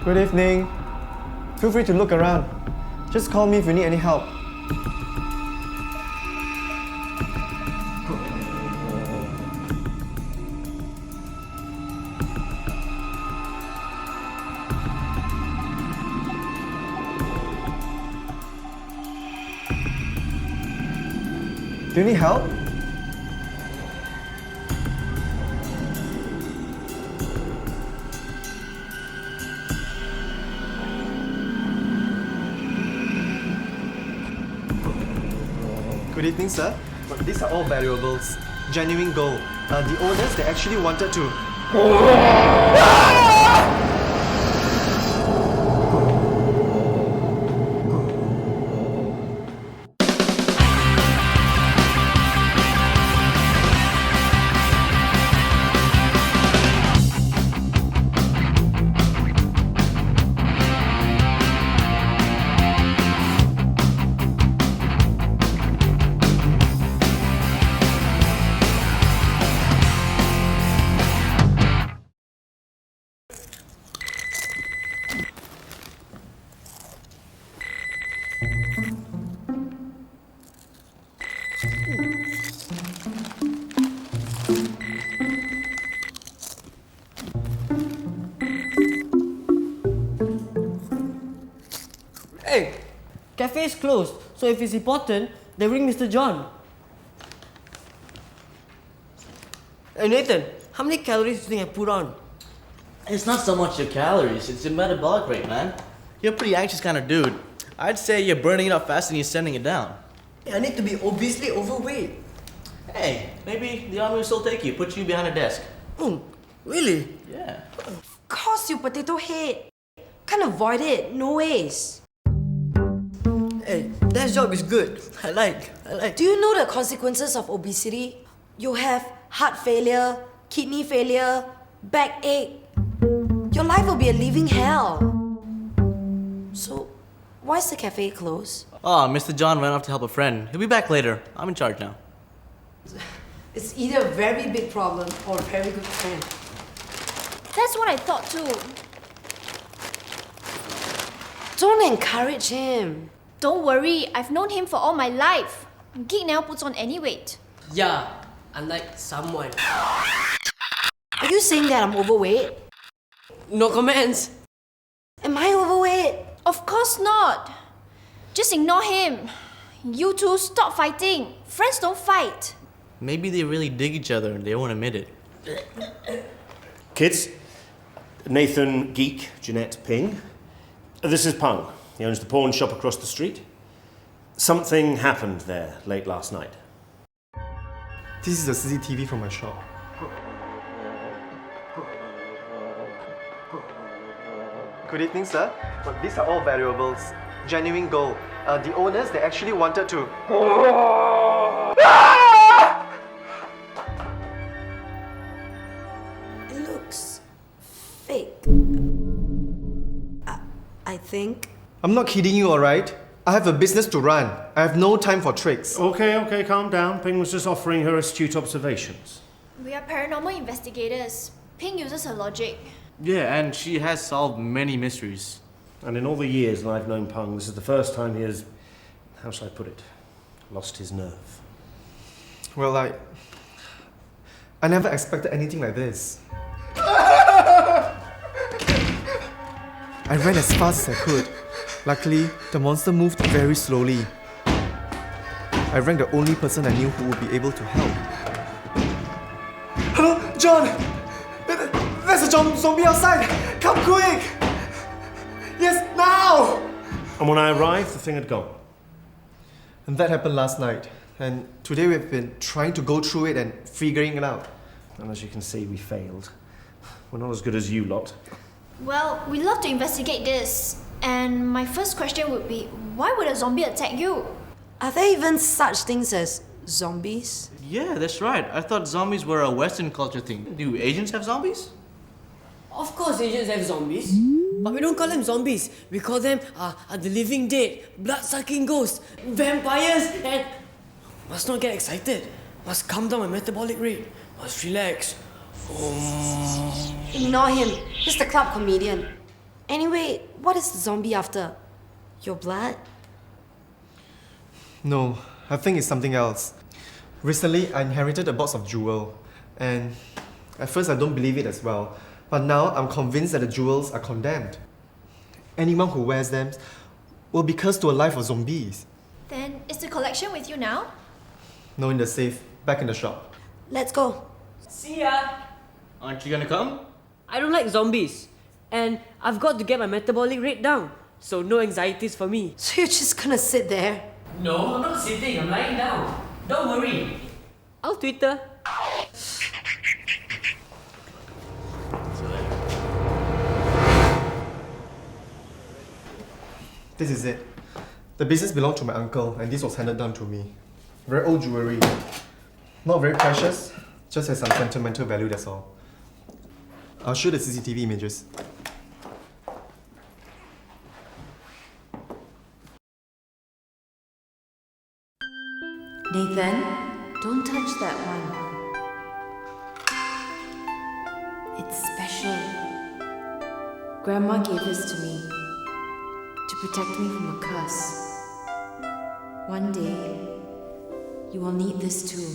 Good evening. Feel free to look around. Just call me if you need any help. Do you need help? Good evening, sir. These are all valuables. Genuine gold. The owners, they actually wanted to... Hey, cafe is closed, so if it's important, they ring Mr. John. Hey Nathan, how many calories do you think I put on? It's not so much your calories, it's your metabolic rate, man. You're a pretty anxious kind of dude. I'd say you're burning it up faster than you're sending it down. Hey, I need to be obesely overweight. Hey, maybe the army will still take you, put you behind a desk. Really? Yeah. Of course, you potato head. Can't avoid it, no ways. Hey, that job is good. I like. Do you know the consequences of obesity? You have heart failure, kidney failure, backache. Your life will be a living hell. So, why is the cafe closed? Oh, Mr. John went off to help a friend. He'll be back later. I'm in charge now. It's either a very big problem or a very good friend. That's what I thought too. Don't encourage him. Don't worry, I've known him for all my life. Geek never puts on any weight. Yeah, unlike someone. Are you saying that I'm overweight? No comments. Am I overweight? Of course not. Just ignore him. You two stop fighting. Friends don't fight. Maybe they really dig each other and they won't admit it. Kids, Nathan Geek, Jeanette Ping. This is Peng. He owns the pawn shop across the street. Something happened there late last night. This is the CCTV from my shop. Good evening, sir. These are all valuables. Genuine gold. The owners, they actually wanted to... It looks fake. I think. I'm not kidding you, alright? I have a business to run. I have no time for tricks. Okay, calm down. Ping was just offering her astute observations. We are paranormal investigators. Ping uses her logic. Yeah, and she has solved many mysteries. And in all the years that I've known Peng, this is the first time he has, how shall I put it, lost his nerve. Well, I never expected anything like this. I ran as fast as I could. Luckily, the monster moved very slowly. I rang the only person I knew who would be able to help. Hello, John! There's a zombie outside! Come quick! Yes, now! And when I arrived, the thing had gone. And that happened last night. And today we've been trying to go through it and figuring it out. And as you can see, we failed. We're not as good as you lot. Well, we love to investigate this. And my first question would be, why would a zombie attack you? Are there even such things as zombies? Yeah, that's right. I thought zombies were a Western culture thing. Do Asians have zombies? Of course Asians have zombies. But we don't call them zombies. We call them the living dead, blood-sucking ghosts, vampires, and... Must not get excited. Must calm down my metabolic rate. Must relax. Ignore him. He's the club comedian. Anyway, what is the zombie after? Your blood? No, I think it's something else. Recently, I inherited a box of jewel, and at first I don't believe it as well. But now I'm convinced that the jewels are condemned. Anyone who wears them will be cursed to a life of zombies. Then is the collection with you now? No, in the safe, back in the shop. Let's go. See ya! Aren't you gonna come? I don't like zombies. And I've got to get my metabolic rate down. So no anxieties for me. So you're just gonna sit there? No, I'm not sitting, I'm lying down. Don't worry. I'll Twitter. This is it. The business belonged to my uncle, and this was handed down to me. Very old jewelry. Not very precious, just has some sentimental value, that's all. I'll show the CCTV images. Nathan, don't touch that one. It's special. Grandma gave this to me to protect me from a curse. One day, you will need this too.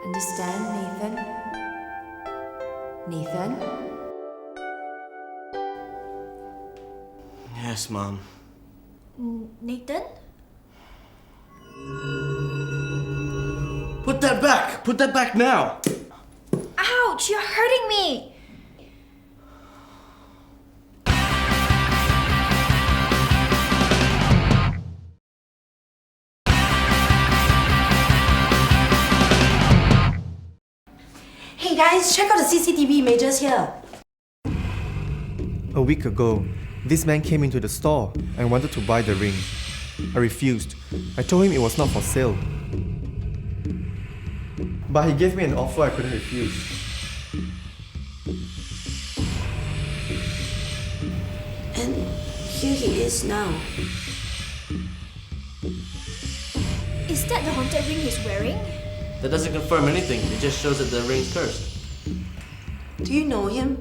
Understand, Nathan? Nathan? Yes, Mom. Nathan? Put that back! Put that back now! Ouch! You're hurting me! Hey guys, check out the CCTV images here. A week ago, this man came into the store and wanted to buy the ring. I refused. I told him it was not for sale. But he gave me an offer I couldn't refuse. And here he is now. Is that the haunted ring he's wearing? That doesn't confirm anything, it just shows that the ring's cursed. Do you know him?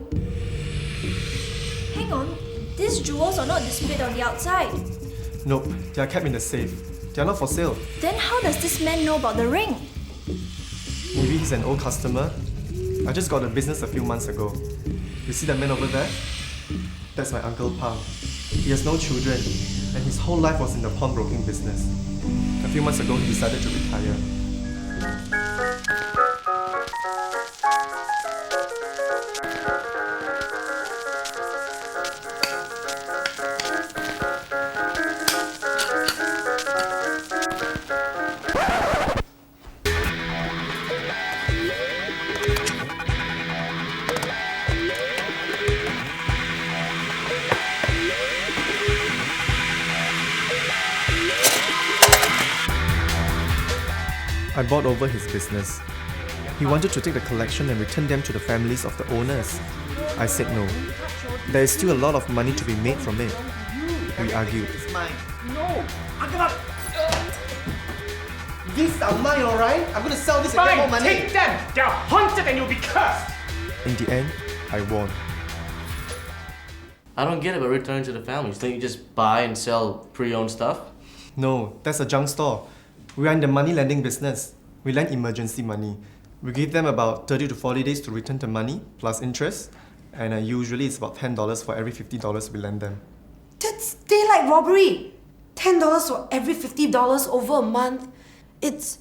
Hang on. These jewels are not displayed on the outside. Nope, they are kept in the safe. They are not for sale. Then how does this man know about the ring? Maybe he's an old customer. I just got a business a few months ago. You see that man over there? That's my Uncle Pang. He has no children, and his whole life was in the pawnbroking business. A few months ago, he decided to retire. I bought over his business. He wanted to take the collection and return them to the families of the owners. I said no. There is still a lot of money to be made from it. We argued. It's mine. No! I'm gonna... These are mine, alright? I'm gonna sell this and get more Fine, money. take them! They're haunted and you'll be cursed! In the end, I won. I don't get it about returning to the families. Don't you just buy and sell pre-owned stuff? No, that's a junk store. We are in the money lending business. We lend emergency money. We give them about 30 to 40 days to return the money, plus interest. And usually it's about $10 for every $50 we lend them. That's daylight robbery. $10 for every $50 over a month. It's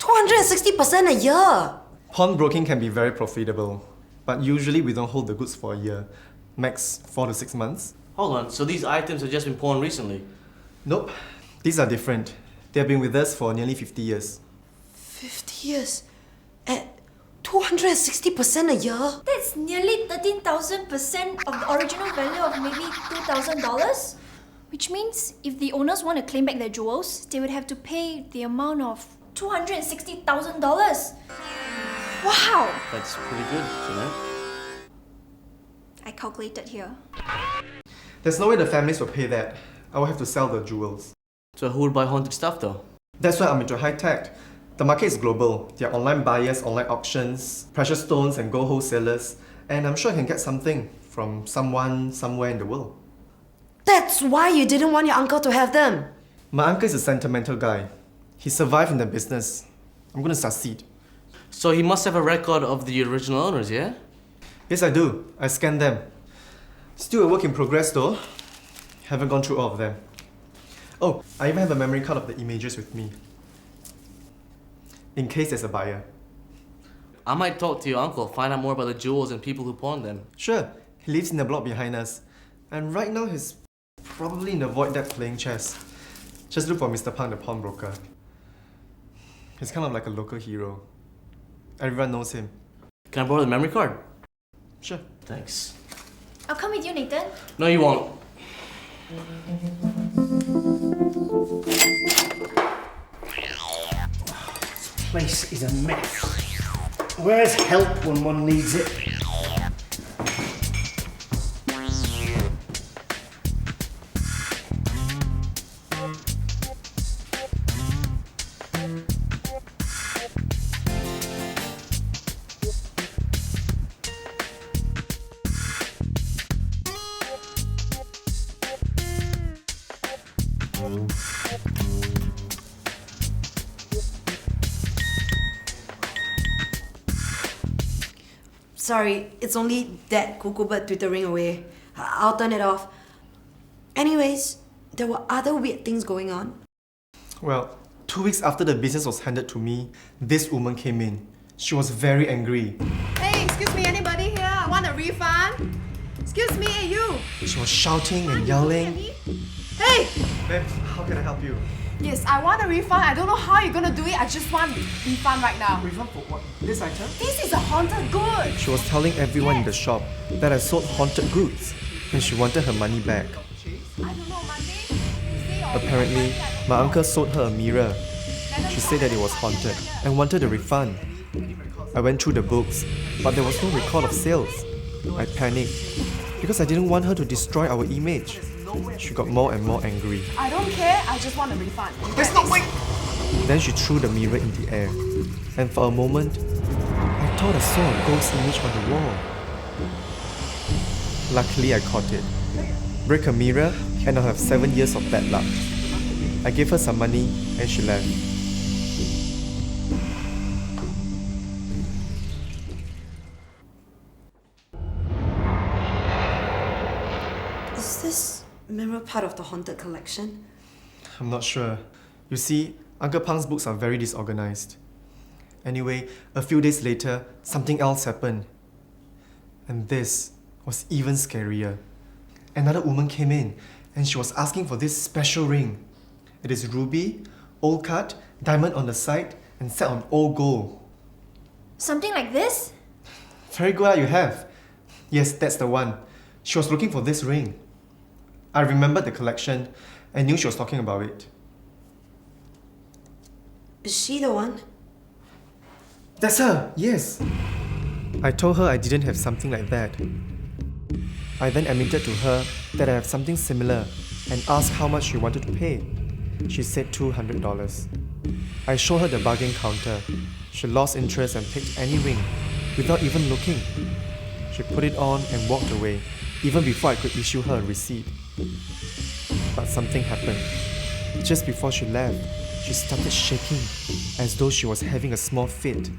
260% a year. Pawnbroking can be very profitable, but usually we don't hold the goods for a year, max 4 to 6 months. Hold on, so these items have just been pawned recently? Nope, these are different. They have been with us for nearly 50 years. 50 years at 260% a year? That's nearly 13,000% of the original value of maybe $2,000. Which means if the owners want to claim back their jewels, they would have to pay the amount of $260,000. Wow! That's pretty good, Jeanette. I calculated here. There's no way the families will pay that. I will have to sell the jewels. So who would buy haunted stuff though? That's why I'm into high tech. The market is global. There are online buyers, online auctions, precious stones and gold wholesalers. And I'm sure I can get something from someone somewhere in the world. That's why you didn't want your uncle to have them. My uncle is a sentimental guy. He survived in the business. I'm gonna succeed. So he must have a record of the original owners, yeah? Yes, I do. I scanned them. Still a work in progress though. Haven't gone through all of them. Oh, I even have a memory card of the images with me. In case there's a buyer. I might talk to your uncle, find out more about the jewels and people who pawned them. Sure, he lives in the block behind us. And right now he's probably in the void deck playing chess. Just look for Mr. Pang, the pawnbroker. He's kind of like a local hero. Everyone knows him. Can I borrow the memory card? Sure. Thanks. I'll come with you, Nathan. No, you won't. This place is a mess. Where's help when one needs it? Sorry, it's only that cuckoo bird twittering away. I'll turn it off. Anyways, there were other weird things going on. Well, 2 weeks after the business was handed to me, this woman came in. She was very angry. Hey, excuse me, anybody here? I want a refund. Excuse me, hey, you. She was shouting and yelling. Hey! Ma'am, how can I help you? Yes, I want a refund. I don't know how you're gonna do it. I just want refund right now. Refund for what? This item? This is a haunted good. She was telling everyone in the shop that I sold haunted goods and she wanted her money back. I don't know, Monday, Tuesday or Apparently, my uncle sold her a mirror. She said that it was haunted and wanted a refund. I went through the books, but there was no record of sales. I panicked because I didn't want her to destroy our image. She got more and more angry. I don't care. I just want a refund. There's no way! Then she threw the mirror in the air, and for a moment, I thought I saw a ghost image on the wall. Luckily, I caught it. Break a mirror, and I'll have 7 years of bad luck. I gave her some money, and she left. Is this mirror part of the haunted collection? I'm not sure. You see, Uncle Pang's books are very disorganized. Anyway, a few days later, something else happened. And this was even scarier. Another woman came in, and she was asking for this special ring. It is ruby, old cut, diamond on the side, and set on old gold. Something like this? Very glad you have. Yes, that's the one. She was looking for this ring. I remembered the collection and knew she was talking about it. Is she the one? That's her, yes. I told her I didn't have something like that. I then admitted to her that I have something similar and asked how much she wanted to pay. She said $200. I showed her the bargain counter. She lost interest and picked any ring without even looking. She put it on and walked away, even before I could issue her a receipt. But something happened. Just before she left, she started shaking as though she was having a small fit.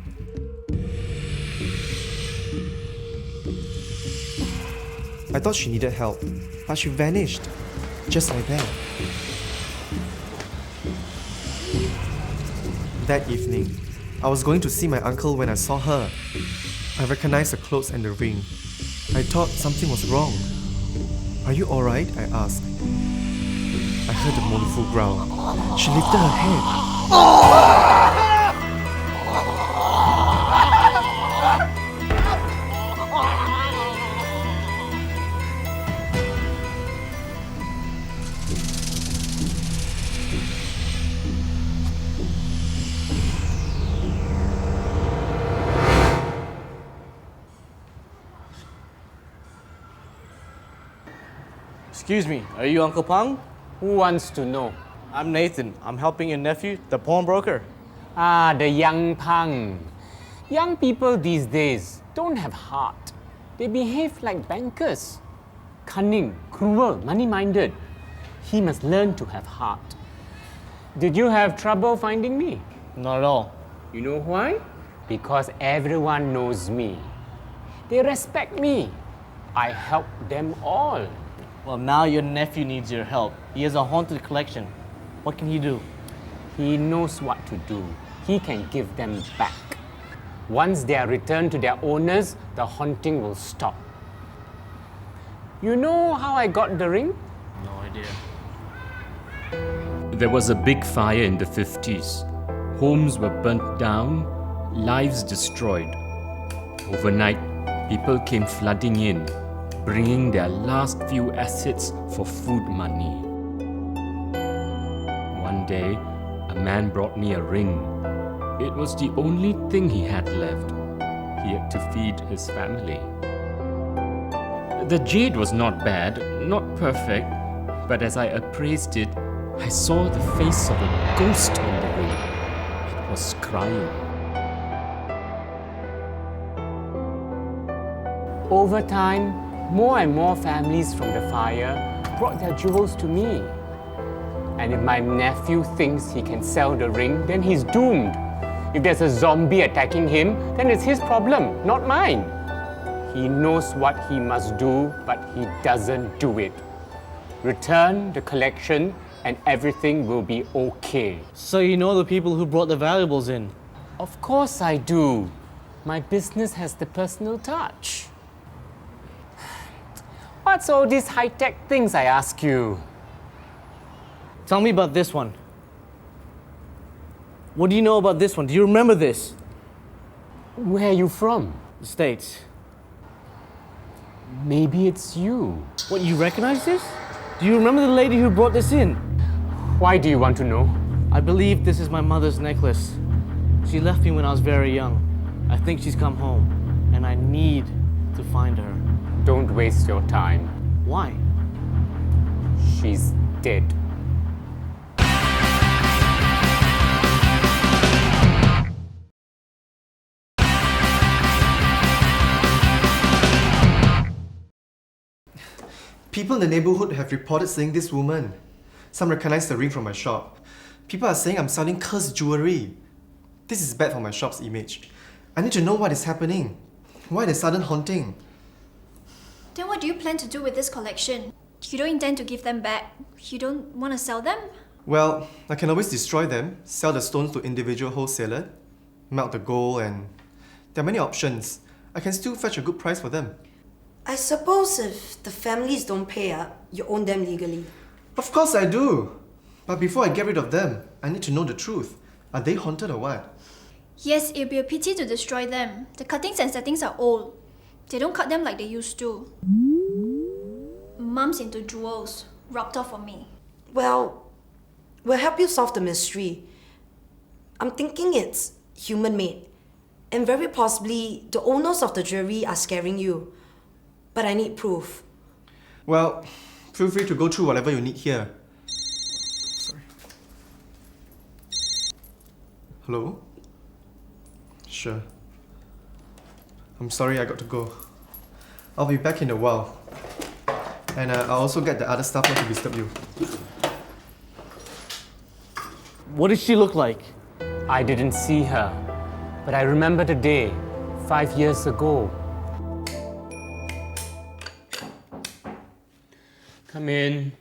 I thought she needed help, but she vanished, just like that. That evening, I was going to see my uncle when I saw her. I recognized the clothes and the ring. I thought something was wrong. Are you alright? I asked. I heard a mournful growl. She lifted her head. Excuse me, are you Uncle Pang? Who wants to know? I'm Nathan. I'm helping your nephew, the pawnbroker. Ah, the young Pang. Young people these days don't have heart. They behave like bankers. Cunning, cruel, money-minded. He must learn to have heart. Did you have trouble finding me? Not at all. You know why? Because everyone knows me. They respect me. I help them all. Well, now your nephew needs your help. He has a haunted collection. What can he do? He knows what to do. He can give them back. Once they are returned to their owners, the haunting will stop. You know how I got the ring? No idea. There was a big fire in the 50s. Homes were burnt down, lives destroyed. Overnight, people came flooding in, bringing their last few assets for food money. One day, a man brought me a ring. It was the only thing he had left. He had to feed his family. The jade was not bad, not perfect, but as I appraised it, I saw the face of a ghost on the ring. It was crying. Over time, more and more families from the fire brought their jewels to me. And if my nephew thinks he can sell the ring, then he's doomed. If there's a zombie attacking him, then it's his problem, not mine. He knows what he must do, but he doesn't do it. Return the collection and everything will be okay. So you know the people who brought the valuables in? Of course I do. My business has the personal touch. What's all these high-tech things, I ask you? Tell me about this one. What do you know about this one? Do you remember this? Where are you from? The States. Maybe it's you. What, you recognize this? Do you remember the lady who brought this in? Why do you want to know? I believe this is my mother's necklace. She left me when I was very young. I think she's come home, and I need to find her. Don't waste your time. Why? She's dead. People in the neighborhood have reported seeing this woman. Some recognize the ring from my shop. People are saying I'm selling cursed jewelry. This is bad for my shop's image. I need to know what is happening. Why the sudden haunting? Then what do you plan to do with this collection? You don't intend to give them back? You don't want to sell them? Well, I can always destroy them, sell the stones to individual wholesaler, melt the gold, and there are many options. I can still fetch a good price for them. I suppose if the families don't pay up, you own them legally. Of course I do. But before I get rid of them, I need to know the truth. Are they haunted or what? Yes, it'd be a pity to destroy them. The cuttings and settings are old. They don't cut them like they used to. Mum's into jewels. Rubbed off on me. Well, we'll help you solve the mystery. I'm thinking it's human-made. And very possibly, the owners of the jewelry are scaring you. But I need proof. Well, feel free to go through whatever you need here. Sorry. Hello? Sure. I'm sorry I got to go. I'll be back in a while. And I'll also get the other staff not to disturb you. What did she look like? I didn't see her, but I remember the day, 5 years ago. Come in.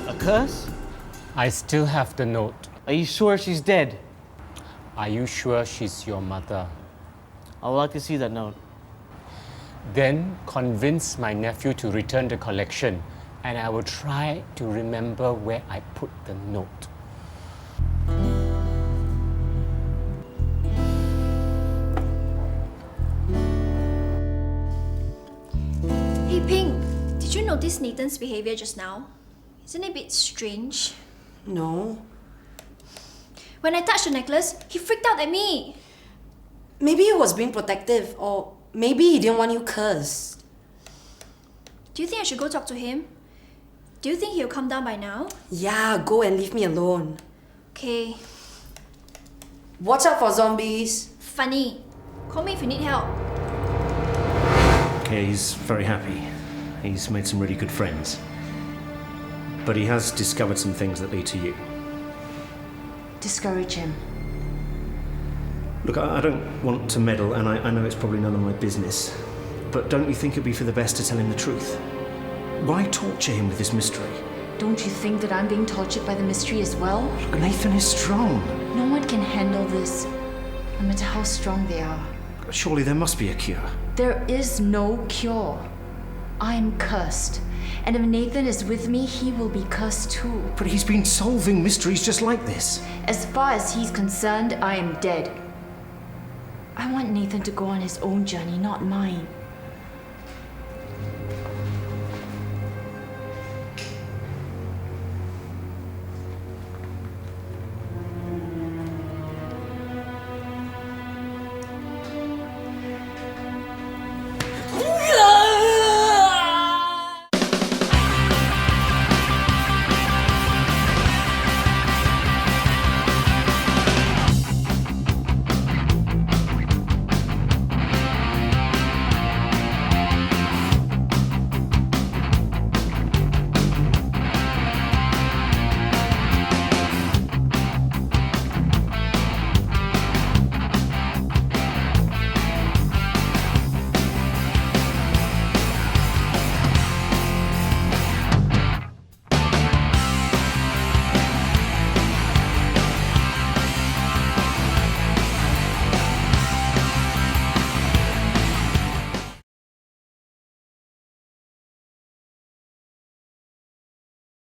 A curse? I still have the note. Are you sure she's dead? Are you sure she's your mother? I would like to see that note. Then convince my nephew to return the collection, and I will try to remember where I put the note. Hey Ping, did you notice Nathan's behavior just now? Isn't it a bit strange? No. When I touched the necklace, he freaked out at me. Maybe he was being protective, or maybe he didn't want you cursed. Do you think I should go talk to him? Do you think he'll come down by now? Yeah, go and leave me alone. Okay. Watch out for zombies. Funny. Call me if you need help. Okay, he's very happy. He's made some really good friends. But he has discovered some things that lead to you. Discourage him. Look, I don't want to meddle, and I know it's probably none of my business. But don't you think it'd be for the best to tell him the truth? Why torture him with this mystery? Don't you think that I'm being tortured by the mystery as well? Look, Nathan is strong. No one can handle this, no matter how strong they are. Surely there must be a cure. There is no cure. I'm cursed. And if Nathan is with me, he will be cursed too. But he's been solving mysteries just like this. As far as he's concerned, I am dead. I want Nathan to go on his own journey, not mine.